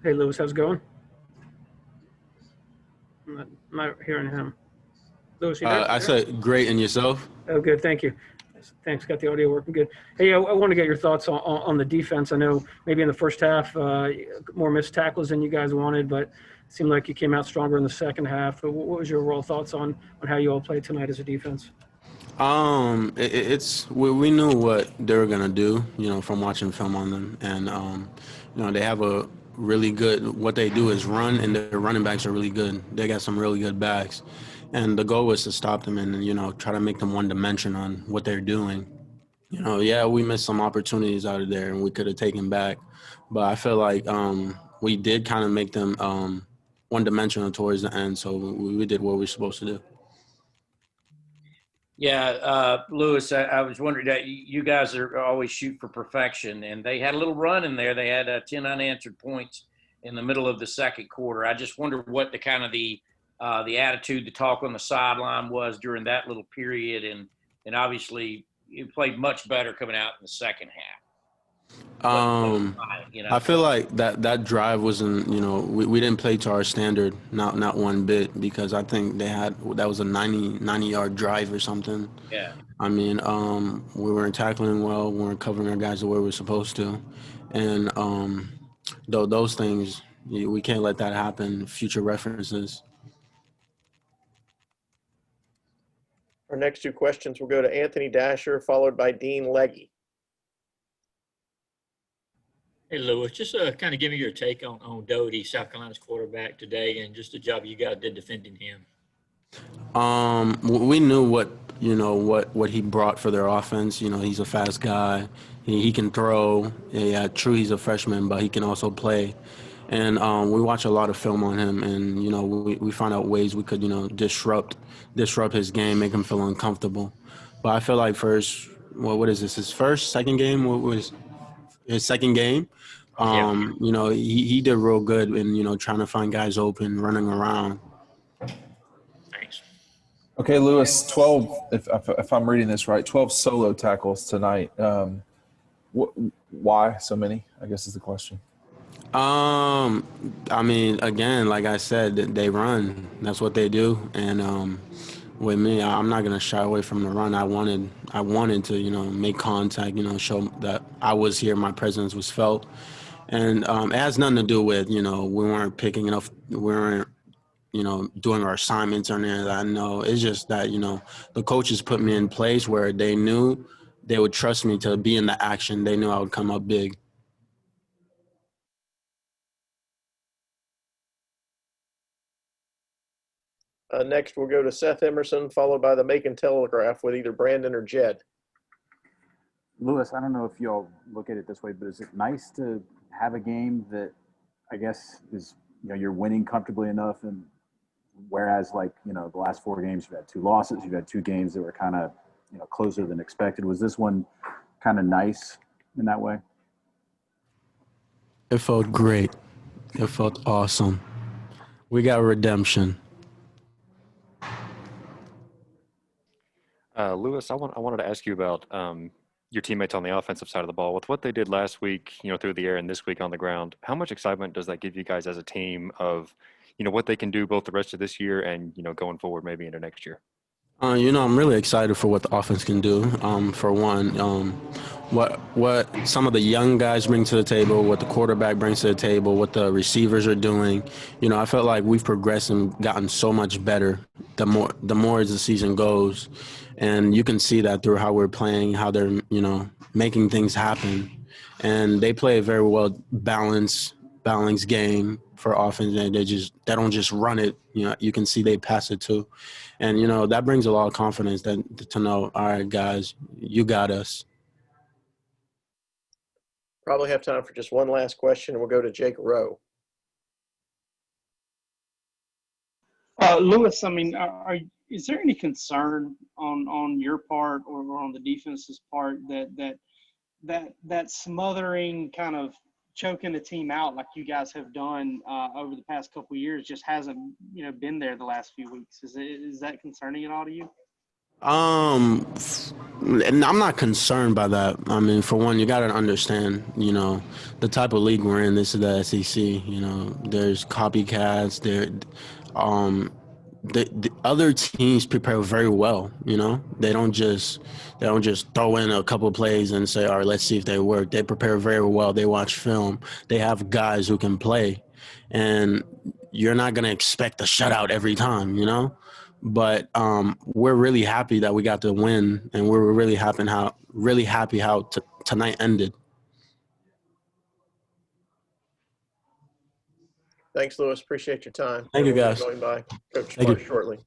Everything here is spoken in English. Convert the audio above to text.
Hey, Lewis, how's it going? I'm not hearing him. Lewis, you there? I said great, and yourself? Oh, good. Thank you. Thanks. Got the audio working good. Hey, I want to get your thoughts on the defense. I know maybe in the first half, more missed tackles than you guys wanted, but it seemed like you came out stronger in the second half. What was your overall thoughts on how you all played tonight as a defense? It's we knew what they were gonna do, from watching film on them, and they have a really good. What they do is run, and their running backs are really good. They got some really good backs, and the goal was to stop them and try to make them one dimension on what they're doing. Yeah, we missed some opportunities out of there, and we could have taken back, but I feel like we did kind of make them one dimensional towards the end, so we did what we were supposed to do. Yeah, Lewis, I was wondering that you guys are always shoot for perfection, and they had a little run in there. They had 10 unanswered points in the middle of the second quarter. I just wonder what the kind of the attitude, the talk on the sideline was during that little period, and obviously you played much better coming out in the second half. Um, I feel like that drive wasn't, we didn't play to our standard, not one bit, because I think that was a 90-yard drive or something. Yeah. I mean, we weren't tackling well, we weren't covering our guys the way we were supposed to, and those things we can't let that happen. Future references. Our next two questions will go to Anthony Dasher, followed by Dean Legge. Hey, Lewis, just kind of give me your take on Doty, South Carolina's quarterback today, and just the job you guys did defending him. We knew what he brought for their offense. He's a fast guy. He can throw. Yeah, true, he's a freshman, but he can also play. And we watch a lot of film on him, and we find out ways we could disrupt his game, make him feel uncomfortable. But I feel like what is this? His second game? What was his second game? He did real good in trying to find guys open, running around. Thanks. Okay, Lewis, 12, if I'm reading this right, 12 solo tackles tonight. Why so many, I guess is the question. I mean, again, like I said, they run. That's what they do. And with me, I'm not gonna shy away from the run. I wanted to, make contact, show that I was here, my presence was felt. And it has nothing to do with, we weren't picking enough, we weren't, doing our assignments or anything like that. No, it's just that, the coaches put me in place where they knew they would trust me to be in the action. They knew I would come up big. Next, we'll go to Seth Emerson, followed by the Macon Telegraph with either Brandon or Jed. Lewis, I don't know if y'all look at it this way, but is it nice to have a game that I guess is, you're winning comfortably enough, and whereas the last four games you've had two losses, you've had two games that were kind of, closer than expected. Was this one kind of nice in that way? It felt great. It felt awesome. We got redemption. Lewis, I wanted to ask you about your teammates on the offensive side of the ball. With what they did last week, through the air, and this week on the ground, how much excitement does that give you guys as a team of, what they can do both the rest of this year and, going forward maybe into next year? I'm really excited for what the offense can do. For one, what some of the young guys bring to the table, what the quarterback brings to the table, what the receivers are doing. I felt like we've progressed and gotten so much better the more as the season goes. And you can see that through how we're playing, how they're, making things happen. And they play a very well balanced game for offense. And they don't just run it. You can see they pass it too. And, that brings a lot of confidence to know, all right, guys, you got us. Probably have time for just one last question, and we'll go to Jake Rowe. Lewis, I mean, is there any concern on your part or on the defense's part that smothering, kind of choking the team out like you guys have done over the past couple of years just hasn't been there the last few weeks? Is that concerning at all to you? And I'm not concerned by that. I mean, for one, you got to understand, the type of league we're in. This is the SEC. There's copycats. The other teams prepare very well. They don't just throw in a couple of plays and say, all right, let's see if they work. They prepare very well. They watch film. They have guys who can play, and you're not gonna expect a shutout every time. But we're really happy that we got to win, and we're really happy how tonight ended. Thanks, Lewis. Appreciate your time. Thank you, We'll be guys. going by Coach Thank you. Sparks shortly.